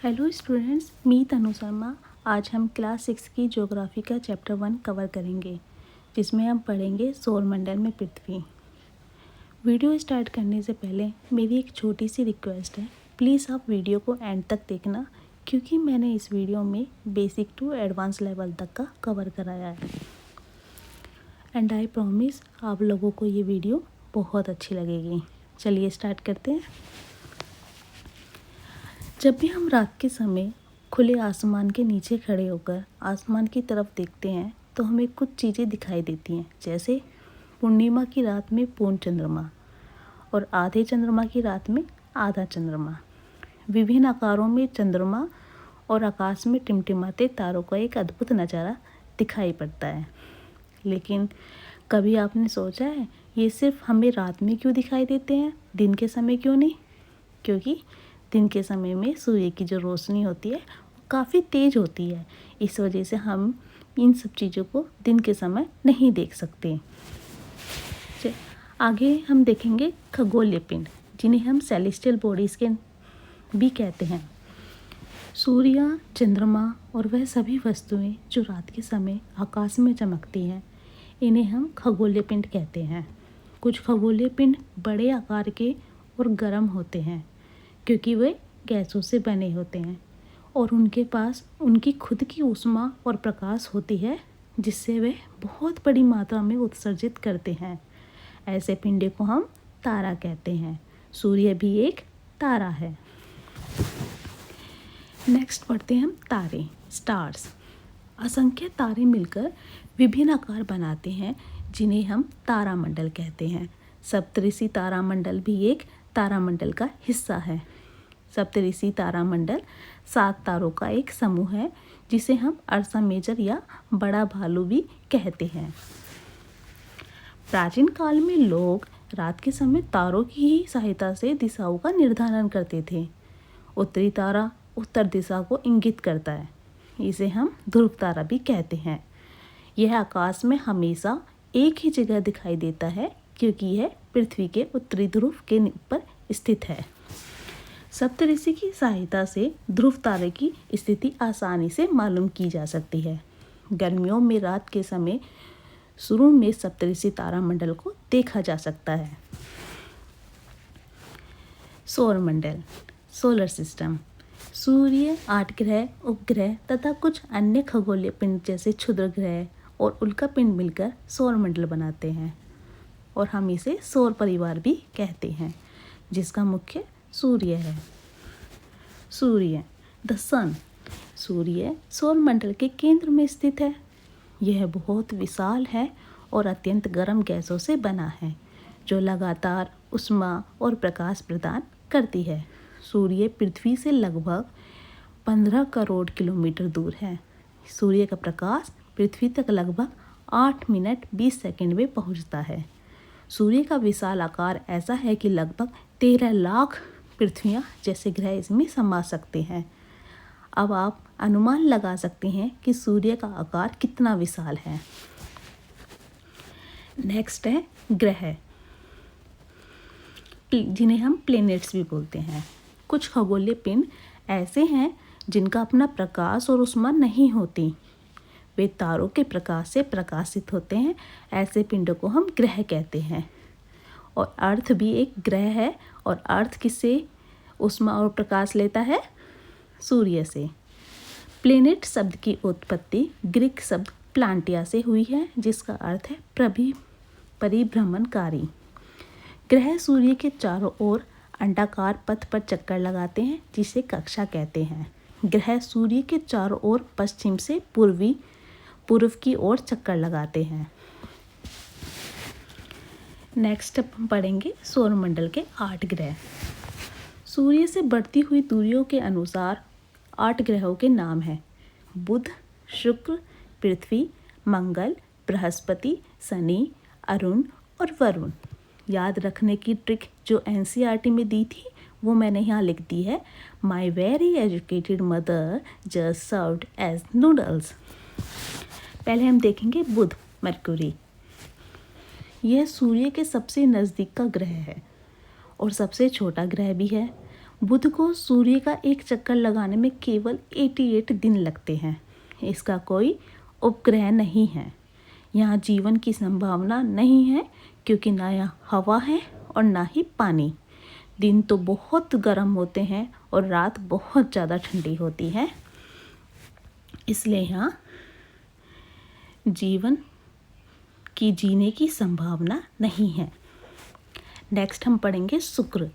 Hello students, मी तनु शर्मा। आज हम class 6 की ज्योग्राफी का चैप्टर 1 कवर करेंगे, जिसमें हम पढ़ेंगे सौरमंडल में पृथ्वी। वीडियो स्टार्ट करने से पहले मेरी एक छोटी सी रिक्वेस्ट है, प्लीज़ आप वीडियो को एंड तक देखना, क्योंकि मैंने इस वीडियो में बेसिक टू एडवांस लेवल तक का कवर कराया है। एंड आई प्रॉमिस आप लोगों को ये वीडियो बहुत अच्छी लगेगी। चलिए स्टार्ट करते हैं। जब भी हम रात के समय खुले आसमान के नीचे खड़े होकर आसमान की तरफ देखते हैं तो हमें कुछ चीज़ें दिखाई देती हैं, जैसे पूर्णिमा की रात में पूर्ण चंद्रमा और आधे चंद्रमा की रात में आधा चंद्रमा। विभिन्न आकारों में चंद्रमा और आकाश में टिमटिमाते तारों का एक अद्भुत नज़ारा दिखाई पड़ता है। लेकिन कभी आपने सोचा है ये सिर्फ हमें रात में क्यों दिखाई देते हैं, दिन के समय क्यों नहीं? क्योंकि दिन के समय में सूर्य की जो रोशनी होती है वो काफ़ी तेज़ होती है, इस वजह से हम इन सब चीज़ों को दिन के समय नहीं देख सकते। आगे हम देखेंगे खगोलीय पिंड, जिन्हें हम सेलेस्टियल बॉडीज़ के भी कहते हैं। सूर्य, चंद्रमा और वह सभी वस्तुएं जो रात के समय आकाश में चमकती हैं, इन्हें हम खगोलीय पिंड कहते हैं। कुछ खगोलीय पिंड बड़े आकार के और गर्म होते हैं, क्योंकि वे गैसों से बने होते हैं और उनके पास उनकी खुद की ऊष्मा और प्रकाश होती है, जिससे वे बहुत बड़ी मात्रा में उत्सर्जित करते हैं। ऐसे पिंडों को हम तारा कहते हैं। सूर्य भी एक तारा है। नेक्स्ट पढ़ते हैं हम तारे, स्टार्स। असंख्य तारे मिलकर विभिन्न आकार बनाते हैं, जिन्हें हम तारामंडल कहते हैं। सप्तऋषि तारामंडल भी एक तारामंडल का हिस्सा है। सप्तऋषि तारामंडल 7 तारों का एक समूह है, जिसे हम अर्सा मेजर या बड़ा भालू भी कहते हैं। प्राचीन काल में लोग रात के समय तारों की ही सहायता से दिशाओं का निर्धारण करते थे। उत्तरी तारा उत्तर दिशा को इंगित करता है, इसे हम ध्रुव तारा भी कहते हैं। यह आकाश में हमेशा एक ही जगह दिखाई देता है, क्योंकि यह पृथ्वी के उत्तरी ध्रुव के ऊपर स्थित है। सप्तऋषि की सहायता से ध्रुव तारे की स्थिति आसानी से मालूम की जा सकती है। गर्मियों में रात के समय शुरू में सप्तऋषि तारामंडल को देखा जा सकता है। सौरमंडल, सोलर सिस्टम। सूर्य, 8 ग्रह, उपग्रह तथा कुछ अन्य खगोलीय पिंड जैसे क्षुद्र ग्रह और उल्का पिंड मिलकर सौरमंडल बनाते हैं, और हम इसे सौर परिवार भी कहते हैं, जिसका मुख्य सूर्य है। सूर्य, द सन। सूर्य सौरमंडल के केंद्र में स्थित है। यह बहुत विशाल है और अत्यंत गर्म गैसों से बना है, जो लगातार ऊष्मा और प्रकाश प्रदान करती है। सूर्य पृथ्वी से लगभग 15 करोड़ किलोमीटर दूर है। सूर्य का प्रकाश पृथ्वी तक लगभग 8 मिनट 20 सेकंड में पहुंचता है। सूर्य का विशाल आकार ऐसा है कि लगभग 13 लाख पृथ्वियाँ जैसे ग्रह इसमें समा सकते हैं। अब आप अनुमान लगा सकते हैं कि सूर्य का आकार कितना विशाल है। नेक्स्ट है ग्रह, जिन्हें हम प्लैनेट्स भी बोलते हैं। कुछ खगोलीय पिंड ऐसे हैं जिनका अपना प्रकाश और ऊष्मा नहीं होती, वे तारों के प्रकाश से प्रकाशित होते हैं। ऐसे पिंडों को हम ग्रह कहते हैं। और अर्थ भी एक ग्रह है, और अर्थ किससे ऊष्मा और प्रकाश लेता है? सूर्य से। प्लैनेट शब्द की उत्पत्ति ग्रीक शब्द प्लांटिया से हुई है, जिसका अर्थ है परिभ्रमणकारी। ग्रह सूर्य के चारों ओर अंडाकार पथ पर चक्कर लगाते हैं, जिसे कक्षा कहते हैं। ग्रह सूर्य के चारों ओर पश्चिम से पूर्व की ओर चक्कर लगाते हैं। नेक्स्ट हम पढ़ेंगे सौरमंडल के 8 ग्रह। सूर्य से बढ़ती हुई दूरियों के अनुसार 8 ग्रहों के नाम हैं: बुध, शुक्र, पृथ्वी, मंगल, बृहस्पति, शनि, अरुण और वरुण। याद रखने की ट्रिक जो NCERT में दी थी वो मैंने यहाँ लिख दी है। My very educated mother just served as noodles. पहले हम देखेंगे बुध, मरकुरी। यह सूर्य के सबसे नज़दीक का ग्रह है और सबसे छोटा ग्रह भी है। बुध को सूर्य का एक चक्कर लगाने में केवल 88 दिन लगते हैं। इसका कोई उपग्रह नहीं है। यहाँ जीवन की संभावना नहीं है क्योंकि ना यहाँ हवा है और ना ही पानी। दिन तो बहुत गर्म होते हैं और रात बहुत ज़्यादा ठंडी होती है, इसलिए यहाँ जीवन की जीने की संभावना नहीं है। नेक्स्ट हम पढ़ेंगे शुक्र,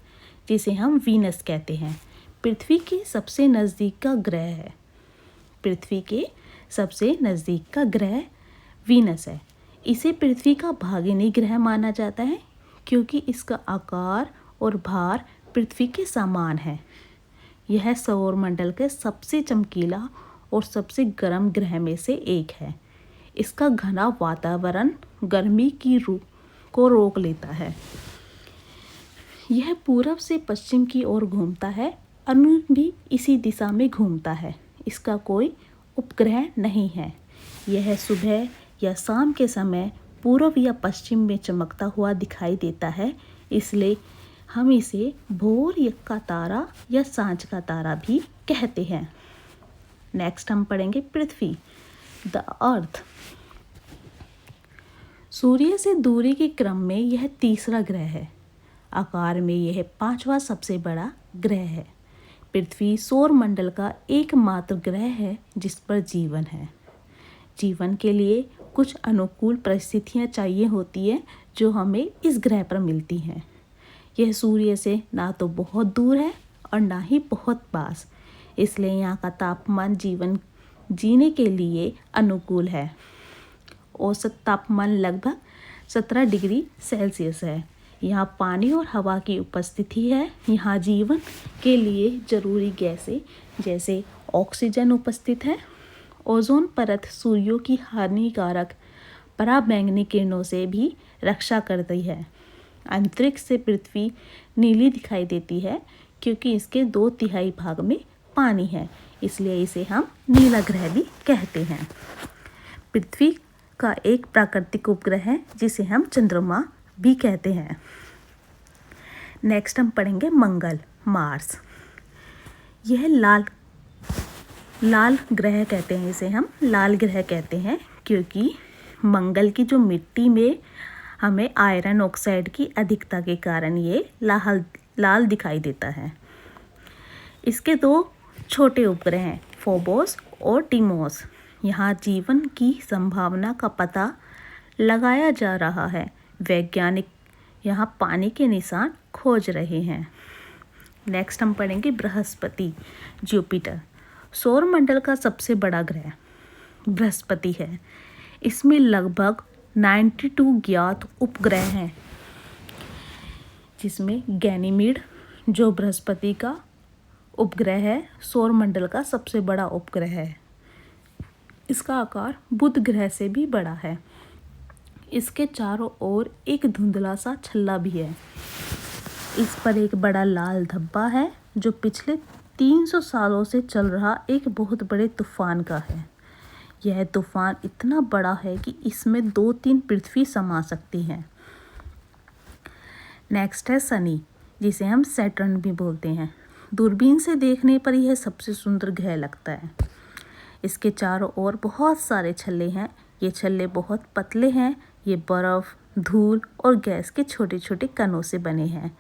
जिसे हम वीनस कहते हैं। पृथ्वी के सबसे नज़दीक का ग्रह है। पृथ्वी के सबसे नज़दीक का ग्रह वीनस है। इसे पृथ्वी का भागिनी ग्रह माना जाता है क्योंकि इसका आकार और भार पृथ्वी के समान है। यह सौरमंडल के सबसे चमकीला और सबसे गर्म ग्रह में से एक है। इसका घना वातावरण गर्मी की को रोक लेता है। यह पूरब से पश्चिम की ओर घूमता है। अरुण भी इसी दिशा में घूमता है। इसका कोई उपग्रह नहीं है। यह सुबह या शाम के समय पूर्व या पश्चिम में चमकता हुआ दिखाई देता है, इसलिए हम इसे भोर का तारा या सांझ का तारा भी कहते हैं। नेक्स्ट हम पढ़ेंगे पृथ्वी, द अर्थ। सूर्य से दूरी के क्रम में यह तीसरा ग्रह है। आकार में यह 5वां सबसे बड़ा ग्रह है। पृथ्वी सौरमंडल का एकमात्र ग्रह है जिस पर जीवन है। जीवन के लिए कुछ अनुकूल परिस्थितियाँ चाहिए होती है जो हमें इस ग्रह पर मिलती हैं। यह सूर्य से ना तो बहुत दूर है और ना ही बहुत पास, इसलिए यहाँ का तापमान जीवन जीने के लिए अनुकूल है। औसत तापमान लगभग 17 डिग्री सेल्सियस है। यहाँ पानी और हवा की उपस्थिति है। यहाँ जीवन के लिए जरूरी गैसें जैसे ऑक्सीजन उपस्थित है। ओजोन परत सूर्यों की हानिकारक पराबैंगनी किरणों से भी रक्षा करती है। अंतरिक्ष से पृथ्वी नीली दिखाई देती है क्योंकि इसके 2/3 भाग में पानी है, इसलिए इसे हम नीला ग्रह भी कहते हैं। पृथ्वी का एक प्राकृतिक उपग्रह है जिसे हम चंद्रमा भी कहते हैं। नेक्स्ट हम पढ़ेंगे मंगल, मार्स। यह लाल ग्रह कहते हैं, इसे हम लाल ग्रह कहते हैं क्योंकि मंगल की जो मिट्टी में हमें आयरन ऑक्साइड की अधिकता के कारण ये लाल दिखाई देता है। इसके 2 छोटे उपग्रह हैं, फोबोस और टीमोस। यहाँ जीवन की संभावना का पता लगाया जा रहा है। वैज्ञानिक यहाँ पानी के निशान खोज रहे हैं। नेक्स्ट हम पढ़ेंगे बृहस्पति, जुपिटर। सौरमंडल का सबसे बड़ा ग्रह बृहस्पति है। इसमें लगभग 92 ज्ञात उपग्रह हैं, जिसमें गैनीमीड जो बृहस्पति का उपग्रह है, सौरमंडल का सबसे बड़ा उपग्रह है। इसका आकार बुध ग्रह से भी बड़ा है। इसके चारों ओर एक धुंधला सा छल्ला भी है। इस पर एक बड़ा लाल धब्बा है जो पिछले 300 सालों से चल रहा एक बहुत बड़े तूफान का है। यह तूफान इतना बड़ा है कि इसमें 2-3 पृथ्वी समा सकती हैं। नेक्स्ट है शनि, जिसे हम सैटर्न भी बोलते हैं। दूरबीन से देखने पर यह सबसे सुंदर ग्रह लगता है। इसके चारों ओर बहुत सारे छल्ले हैं। ये छल्ले बहुत पतले हैं। ये बर्फ़, धूल और गैस के छोटे छोटे कणों से बने हैं।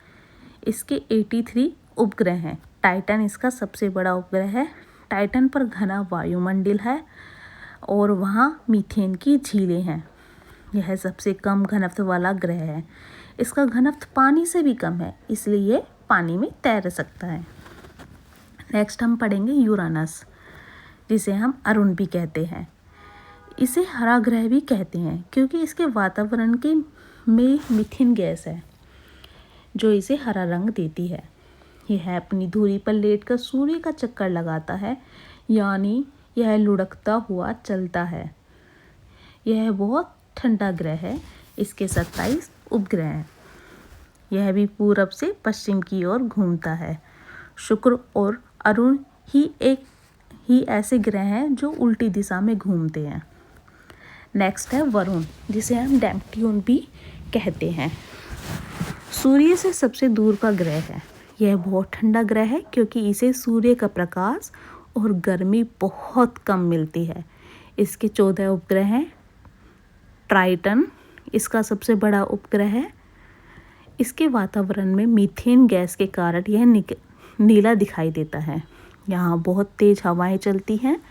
इसके 83 उपग्रह हैं। टाइटन इसका सबसे बड़ा उपग्रह है। टाइटन पर घना वायुमंडल है और वहाँ मीथेन की झीलें हैं। यह सबसे कम घनत्व वाला ग्रह है। इसका घनत्व पानी से भी कम है, इसलिए ये पानी में तैर सकता है। नेक्स्ट हम पढ़ेंगे यूरानस, जिसे हम अरुण भी कहते हैं। इसे हरा ग्रह भी कहते हैं क्योंकि इसके वातावरण में मीथेन गैस है जो इसे हरा रंग देती है। यह अपनी धुरी पर लेटकर सूर्य का चक्कर लगाता है, यानी यह लुढ़कता हुआ चलता है। यह बहुत ठंडा ग्रह है। इसके 27 उपग्रह हैं। यह भी पूरब से पश्चिम की ओर घूमता है। शुक्र और अरुण ही ऐसे ग्रह हैं जो उल्टी दिशा में घूमते हैं। नेक्स्ट है वरुण, जिसे हम नेपट्यून भी कहते हैं। सूर्य से सबसे दूर का ग्रह है। यह बहुत ठंडा ग्रह है क्योंकि इसे सूर्य का प्रकाश और गर्मी बहुत कम मिलती है। इसके 14 उपग्रह हैं। ट्राइटन इसका सबसे बड़ा उपग्रह है। इसके वातावरण में मीथेन गैस के कारण यह नीला दिखाई देता है। यहाँ बहुत तेज हवाएं चलती हैं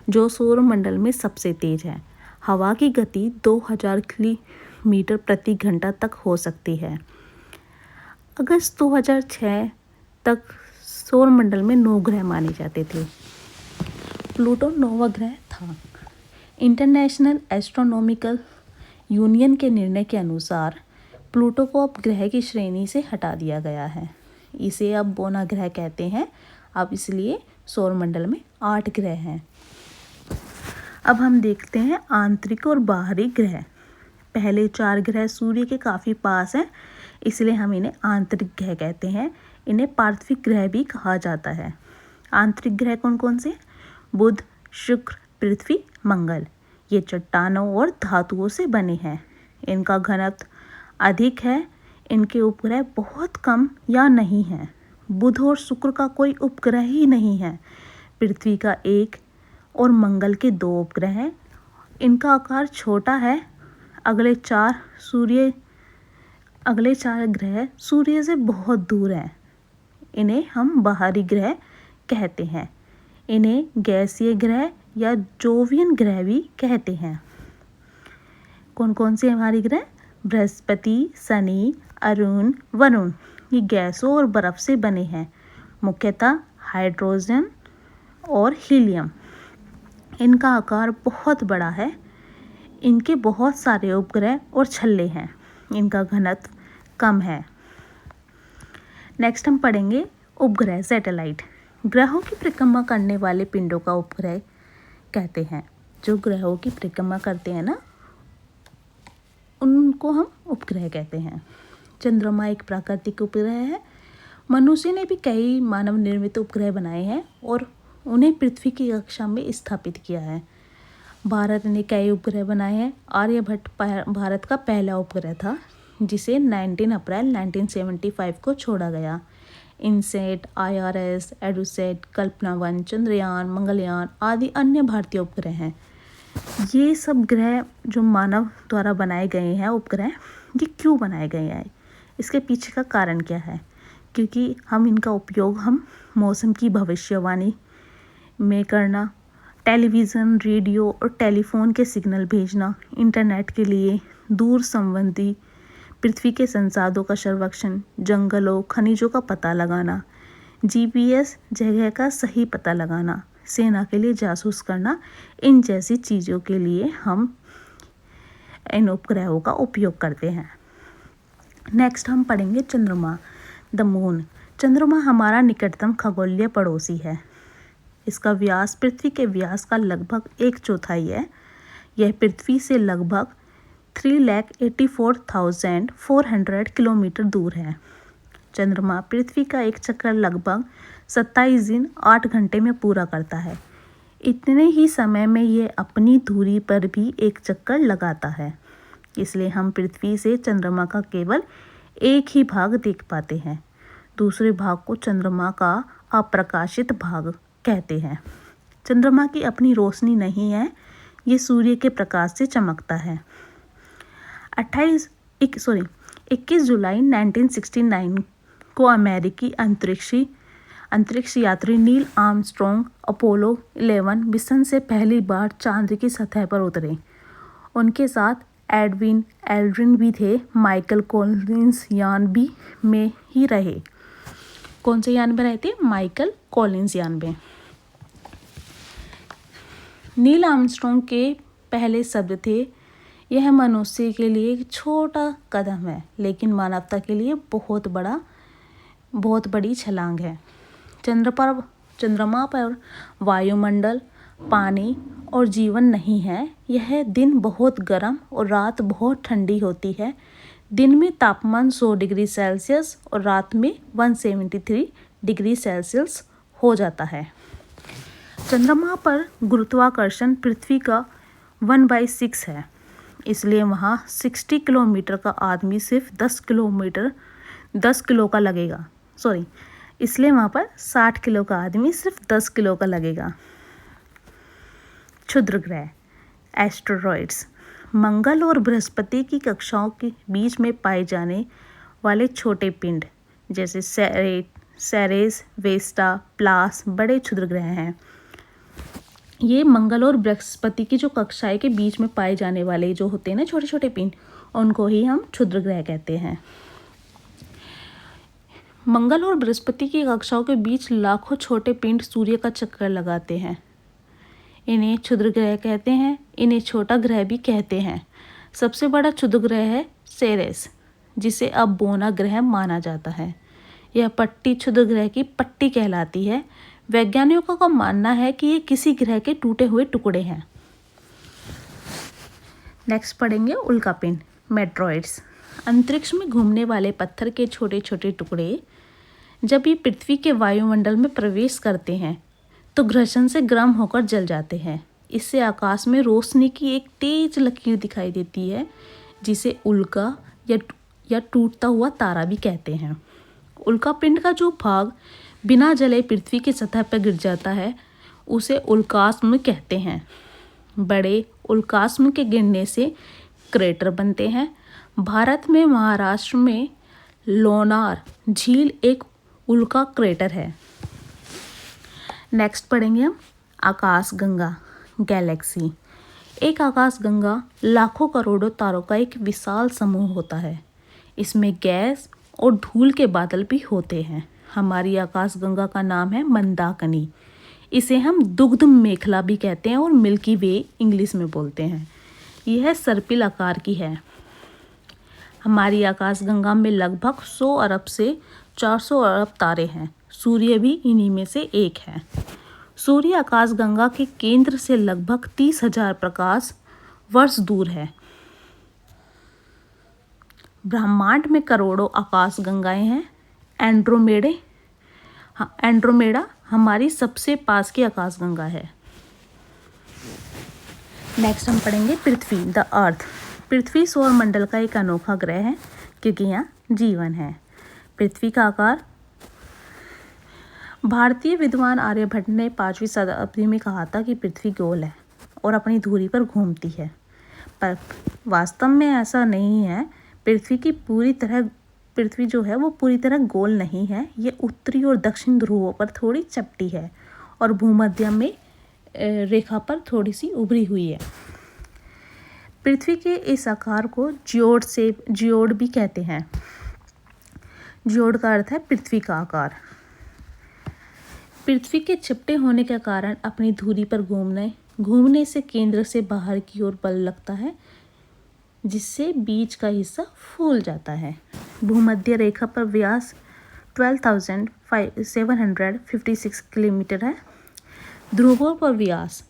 जो सौरमंडल में सबसे तेज है। हवा की गति 2000 किलोमीटर प्रति घंटा तक हो सकती है। अगस्त 2006 तक सौरमंडल में 9 ग्रह माने जाते थे। प्लूटो 9वां ग्रह था। इंटरनेशनल एस्ट्रोनॉमिकल यूनियन के निर्णय के अनुसार प्लूटो को अब ग्रह की श्रेणी से हटा दिया गया है। इसे अब बोना ग्रह कहते हैं। अब इसलिए सौरमंडल में 8 ग्रह हैं। अब हम देखते हैं आंतरिक और बाहरी ग्रह। पहले 4 ग्रह सूर्य के काफ़ी पास हैं, इसलिए हम इन्हें आंतरिक ग्रह कहते हैं। इन्हें पार्थिव ग्रह भी कहा जाता है। आंतरिक ग्रह कौन कौन से? बुध, शुक्र, पृथ्वी, मंगल। ये चट्टानों और धातुओं से बने हैं। इनका घनत्व अधिक है। इनके उपग्रह बहुत कम या नहीं हैं। बुध और शुक्र का कोई उपग्रह ही नहीं है। पृथ्वी का 1 और मंगल के 2 उपग्रह हैं। इनका आकार छोटा है। अगले 4 ग्रह सूर्य से बहुत दूर हैं। इन्हें हम बाहरी ग्रह कहते हैं। इन्हें गैसीय ग्रह या जोवियन ग्रह भी कहते हैं। कौन कौन से हमारे ग्रह? बृहस्पति, शनि, अरुण, वरुण। ये गैसों और बर्फ से बने हैं, मुख्यतः हाइड्रोजन और हीलियम। इनका आकार बहुत बड़ा है। इनके बहुत सारे उपग्रह और छल्ले हैं। इनका घनत्व कम है। नेक्स्ट हम पढ़ेंगे उपग्रह, सैटेलाइट। ग्रहों की परिक्रमा करने वाले पिंडों का उपग्रह कहते हैं। जो ग्रहों की परिक्रमा करते हैं ना, उनको हम उपग्रह कहते हैं। चंद्रमा एक प्राकृतिक उपग्रह है। मनुष्य ने भी कई मानव निर्मित उपग्रह बनाए हैं और उन्हें पृथ्वी की कक्षा में स्थापित किया है। भारत ने कई उपग्रह बनाए हैं। आर्यभट्ट भारत का पहला उपग्रह था, जिसे 19 अप्रैल 1975 को छोड़ा गया। इनसेट, IRS, एडुसेट, कल्पना-1, चंद्रयान, मंगलयान आदि अन्य भारतीय उपग्रह हैं। ये सब ग्रह जो मानव द्वारा बनाए गए हैं उपग्रह, ये क्यों बनाए गए हैं? इसके पीछे का कारण क्या है? क्योंकि हम इनका उपयोग मौसम की भविष्यवाणी में करना, टेलीविज़न, रेडियो और टेलीफोन के सिग्नल भेजना, इंटरनेट के लिए, दूर संबंधी, पृथ्वी के संसाधनों का सर्वेक्षण, जंगलों, खनिजों का पता लगाना, GPS जगह का सही पता लगाना, सेना के लिए जासूस करना, इन जैसी चीज़ों के लिए हम इन उपग्रहों का उपयोग करते हैं। नेक्स्ट हम पढ़ेंगे चंद्रमा, द मून। चंद्रमा हमारा निकटतम खगोलीय पड़ोसी है। इसका व्यास पृथ्वी के व्यास का लगभग 1/4 है। यह पृथ्वी से लगभग 3,84,400 किलोमीटर दूर है। चंद्रमा पृथ्वी का एक चक्कर लगभग 27 दिन 8 घंटे में पूरा करता है। इतने ही समय में ये अपनी धुरी पर भी एक चक्कर लगाता है। इसलिए हम पृथ्वी से चंद्रमा का केवल एक ही भाग देख पाते हैं। दूसरे भाग को चंद्रमा का अप्रकाशित भाग कहते हैं। चंद्रमा की अपनी रोशनी नहीं है। ये सूर्य के प्रकाश से चमकता है। 21 जुलाई 1969 को अमेरिकी अंतरिक्ष यात्री नील आर्मस्ट्रॉन्ग अपोलो 11 मिशन से पहली बार चांद की सतह पर उतरे। उनके साथ एडविन एल्ड्रिन भी थे। माइकल कॉलिंस यान भी में ही रहे। कौन से यान में रहे थे? माइकल कॉलिंस यान में। नील आर्मस्ट्रॉन्ग के पहले शब्द थे, यह मनुष्य के लिए एक छोटा कदम है, लेकिन मानवता के लिए बहुत बड़ी छलांग है। चंद्रमा पर वायुमंडल, पानी और जीवन नहीं है। यह दिन बहुत गर्म और रात बहुत ठंडी होती है। दिन में तापमान 100 डिग्री सेल्सियस और रात में 173 डिग्री सेल्सियस हो जाता है। चंद्रमा पर गुरुत्वाकर्षण पृथ्वी का 1/6 है। इसलिए वहाँ 60 किलोमीटर का आदमी सिर्फ 10 किलो का लगेगा। इसलिए वहाँ पर 60 किलो का आदमी सिर्फ 10 किलो का लगेगा। क्षुद्र ग्रह एस्टेरॉइड्स मंगल और बृहस्पति की कक्षाओं के बीच में पाए जाने वाले छोटे पिंड जैसे सेरेस, वेस्टा, प्लास बड़े क्षुद्र ग्रह हैं। ये मंगल और बृहस्पति की जो कक्षाएं के बीच में पाए जाने वाले जो होते हैं ना छोटे छोटे पिंड, उनको ही हम क्षुद्र ग्रह कहते हैं। मंगल और बृहस्पति की कक्षाओं के बीच लाखों छोटे पिंड सूर्य का चक्कर लगाते हैं। इन्हें क्षुद्र ग्रह कहते हैं। इन्हें छोटा ग्रह भी कहते हैं। सबसे बड़ा क्षुद्र ग्रह है सेरेस, जिसे अब बोना ग्रह माना जाता है। यह पट्टी क्षुद्र ग्रह की पट्टी कहलाती है। वैज्ञानिकों का मानना है कि ये किसी ग्रह के टूटे हुए टुकड़े हैं। नेक्स्ट पढ़ेंगे उल्कापिंड मेट्रॉइड्स। अंतरिक्ष में घूमने वाले पत्थर के छोटे छोटे टुकड़े जब ये पृथ्वी के वायुमंडल में प्रवेश करते हैं तो घर्षण से गर्म होकर जल जाते हैं। इससे आकाश में रोशनी की एक तेज लकीर दिखाई देती है, जिसे उल्का या टूटता हुआ तारा भी कहते हैं। उल्कापिंड का जो भाग बिना जले पृथ्वी की सतह पर गिर जाता है उसे उल्कास्म कहते हैं। बड़े उल्कास्म के गिरने से क्रेटर बनते हैं। भारत में महाराष्ट्र में लोनार झील एक उल्का क्रेटर है। नेक्स्ट पढ़ेंगे हम आकाशगंगा गैलेक्सी। एक आकाशगंगा लाखों करोड़ों तारों का एक विशाल समूह होता है। इसमें गैस और धूल के बादल भी होते हैं। हमारी आकाशगंगा का नाम है मंदाकिनी। इसे हम दुग्ध मेखला भी कहते हैं और मिल्की वे इंग्लिश में बोलते हैं। यह सर्पिल आकार की है। हमारी आकाशगंगा में लगभग 100 अरब से 400 अरब तारे हैं। सूर्य भी इन्हीं में से एक है। सूर्य आकाशगंगा के केंद्र से लगभग 30,000 प्रकाश वर्ष दूर है। ब्रह्मांड में करोड़ों आकाशगंगाएं हैं। एंड्रोमेडा हमारी सबसे पास की आकाशगंगा है। नेक्स्ट हम पढ़ेंगे पृथ्वी द अर्थ। पृथ्वी सौरमंडल का एक अनोखा ग्रह है क्योंकि यहाँ जीवन है। पृथ्वी का आकार भारतीय विद्वान आर्यभट्ट ने 5वीं शताब्दी में कहा था कि पृथ्वी गोल है और अपनी धुरी पर घूमती है, पर वास्तव में ऐसा नहीं है। पृथ्वी जो है वो पूरी तरह गोल नहीं है। ये उत्तरी और दक्षिण ध्रुवों पर थोड़ी चपटी है और भूमध्य में रेखा पर थोड़ी सी उभरी हुई है। पृथ्वी के इस आकार को जियोड भी कहते हैं। जियोड का अर्थ है पृथ्वी का आकार। पृथ्वी के चपटे होने के कारण अपनी धुरी पर घूमने से केंद्र से बाहर की ओर बल लगता है, जिससे बीच का हिस्सा फूल जाता है। भूमध्य रेखा पर व्यास 12,756 किलोमीटर है। ध्रुवों पर व्यास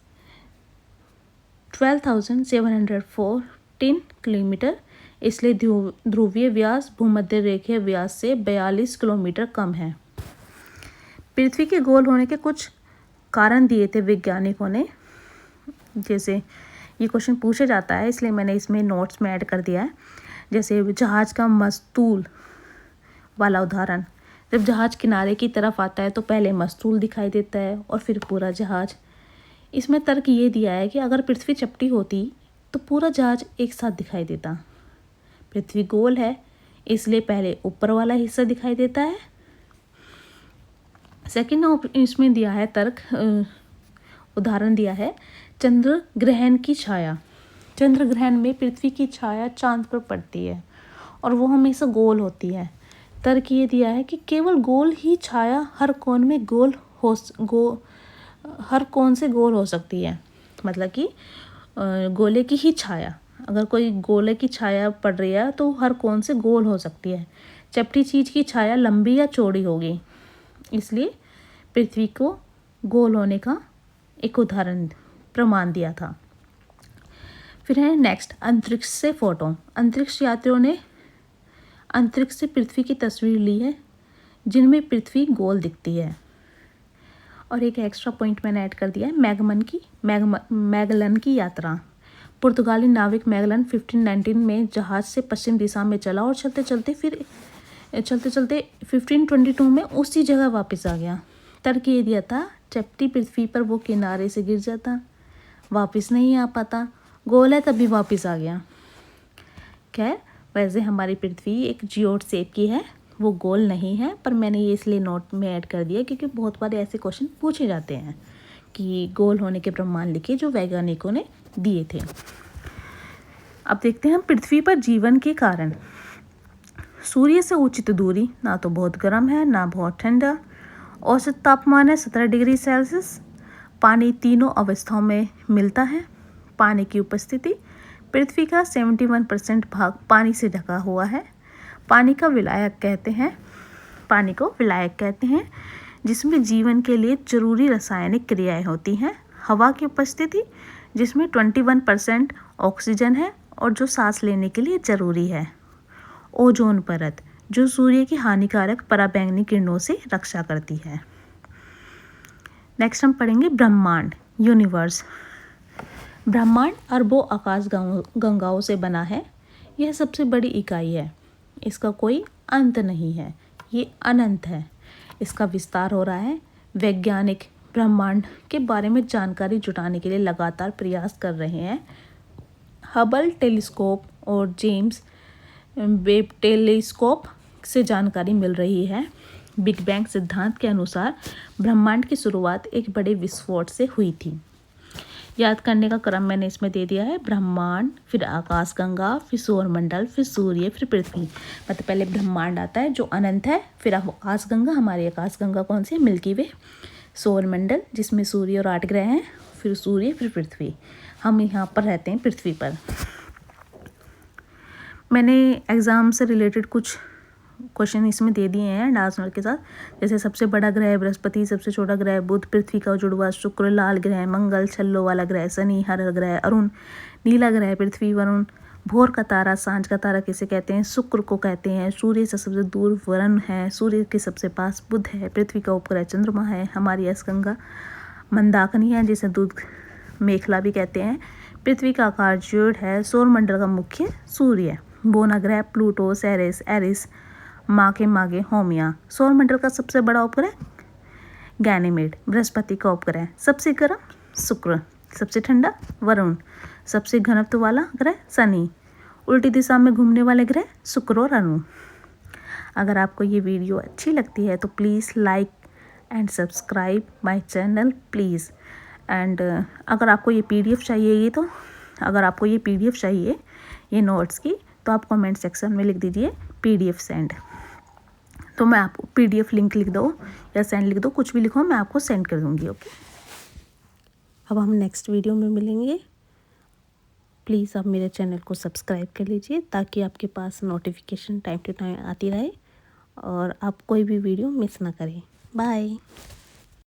12,714 किलोमीटर, इसलिए ध्रुवीय व्यास भूमध्य रेखीय व्यास से 42 किलोमीटर कम है। पृथ्वी के गोल होने के कुछ कारण दिए थे वैज्ञानिकों ने। जैसे ये क्वेश्चन पूछा जाता है, इसलिए मैंने इसमें नोट्स में ऐड कर दिया है। जैसे जहाज का मस्तूल वाला उदाहरण, जब जहाज किनारे की तरफ आता है तो पहले मस्तूल दिखाई देता है और फिर पूरा जहाज। इसमें तर्क ये दिया है कि अगर पृथ्वी चपटी होती तो पूरा जहाज एक साथ दिखाई देता। पृथ्वी गोल है इसलिए पहले ऊपर वाला हिस्सा दिखाई देता है। सेकंड इसमें दिया है तर्क, उदाहरण दिया है चंद्र ग्रहण की छाया। चंद्र ग्रहण में पृथ्वी की छाया चांद पर पड़ती है और वो हमेशा गोल होती है। तर्क ये दिया है कि केवल गोल ही छाया हर कोण से गोल हो सकती है। मतलब कि गोले की ही छाया, अगर कोई गोले की छाया पड़ रही है तो हर कोण से गोल हो सकती है। चपटी चीज की छाया लंबी या चौड़ी होगी, इसलिए पृथ्वी को गोल होने का एक उदाहरण प्रमाण दिया था। फिर है नेक्स्ट अंतरिक्ष से फोटो। अंतरिक्ष यात्रियों ने अंतरिक्ष से पृथ्वी की तस्वीर ली है जिनमें पृथ्वी गोल दिखती है। और एक एक्स्ट्रा पॉइंट मैंने ऐड कर दिया है मैगलन की यात्रा। पुर्तगाली नाविक मैगलन 1519 में जहाज से पश्चिम दिशा में चला और चलते चलते फिर चलते चलते 1522 में उसी जगह वापस आ गया। तर्क ये दिया था चपटी पृथ्वी पर वो किनारे से गिर जाता, वापस नहीं आ पाता, गोल है तभी वापस आ गया। खैर, वैसे हमारी पृथ्वी एक जियोड शेप की है, वो गोल नहीं है, पर मैंने ये इसलिए नोट में ऐड कर दिया क्योंकि बहुत बार ऐसे क्वेश्चन पूछे जाते हैं कि गोल होने के प्रमाण लिखे जो वैज्ञानिकों ने दिए थे। अब देखते हैं हम पृथ्वी पर जीवन के कारण। सूर्य से उचित दूरी, ना तो बहुत गर्म है ना बहुत ठंडा। औसत तापमान है 17 डिग्री सेल्सियस। पानी तीनों अवस्थाओं में मिलता है। पानी की उपस्थिति, पृथ्वी का 71% भाग पानी से ढका हुआ है। पानी को विलायक कहते हैं जिसमें जीवन के लिए जरूरी रासायनिक क्रियाएं होती हैं। हवा की उपस्थिति, जिसमें 21% ऑक्सीजन है और जो सांस लेने के लिए ज़रूरी है। ओजोन परत, जो सूर्य की हानिकारक पराबैंगनी किरणों से रक्षा करती है। नेक्स्ट हम पढ़ेंगे ब्रह्मांड, यूनिवर्स। ब्रह्मांड अरबों आकाश गंगाओं से बना है। यह सबसे बड़ी इकाई है। इसका कोई अंत नहीं है, ये अनंत है। इसका विस्तार हो रहा है। वैज्ञानिक ब्रह्मांड के बारे में जानकारी जुटाने के लिए लगातार प्रयास कर रहे हैं। हबल टेलीस्कोप और जेम्स वेब टेलीस्कोप से जानकारी मिल रही है। बिग बैंग सिद्धांत के अनुसार ब्रह्मांड की शुरुआत एक बड़े विस्फोट से हुई थी। याद करने का क्रम मैंने इसमें दे दिया है। ब्रह्मांड, फिर आकाशगंगा, फिर सौरमंडल, फिर सूर्य, फिर पृथ्वी। मतलब पहले ब्रह्मांड आता है जो अनंत है, फिर आकाशगंगा, हमारी आकाशगंगा कौन सी है? मिल्की वे। सौरमंडल जिसमें सूर्य और 8 ग्रह हैं, फिर सूर्य, फिर पृथ्वी। हम यहाँ पर रहते हैं पृथ्वी पर। मैंने एग्ज़ाम से रिलेटेड कुछ क्वेश्चन इसमें दे दिए हैं डांस नोट के साथ। जैसे सबसे बड़ा ग्रह बृहस्पति, सबसे छोटा ग्रह बुध, पृथ्वी का जुड़वा शुक्र, लाल ग्रह मंगल, छल्लों वाला ग्रह शनि, हरा ग्रह अरुण, नीला ग्रह पृथ्वी वरुण, भोर का तारा, सांझ का तारा किसे कहते हैं? शुक्र को कहते हैं। सूर्य से सबसे दूर वरुण है, सूर्य के सबसे पास बुध है, पृथ्वी का उपग्रह चंद्रमा है, हमारी आकाशगंगा मंदाकिनी है जिसे दूध मेखला भी कहते हैं, पृथ्वी का आकार जियोड है, सौरमंडल का मुख्य सूर्य, बोना ग्रह प्लूटो, सेरेस, एरिस, मागे होमिया, सौरमंडल का सबसे बड़ा उपग्रह गैनीमेड, बृहस्पति का उपग्रह, सबसे गर्म शुक्र, सबसे ठंडा वरुण, सबसे घनत्व वाला ग्रह शनि, उल्टी दिशा में घूमने वाले ग्रह शुक्र और अनु। अगर आपको ये वीडियो अच्छी लगती है तो please like and subscribe my channel please. And अगर आपको ये पीडीएफ चाहिए ये नोट्स की, तो आप कमेंट सेक्शन में लिख दीजिए पीडीएफ सेंड, तो मैं आपको पीडीएफ लिंक लिख दो या सेंड लिख दो, कुछ भी लिखो, मैं आपको सेंड कर दूँगी। ओके, अब हम नेक्स्ट वीडियो में मिलेंगे। प्लीज़ आप मेरे चैनल को सब्सक्राइब कर लीजिए ताकि आपके पास नोटिफिकेशन टाइम टू टाइम आती रहे और आप कोई भी वीडियो मिस ना करें। बाय।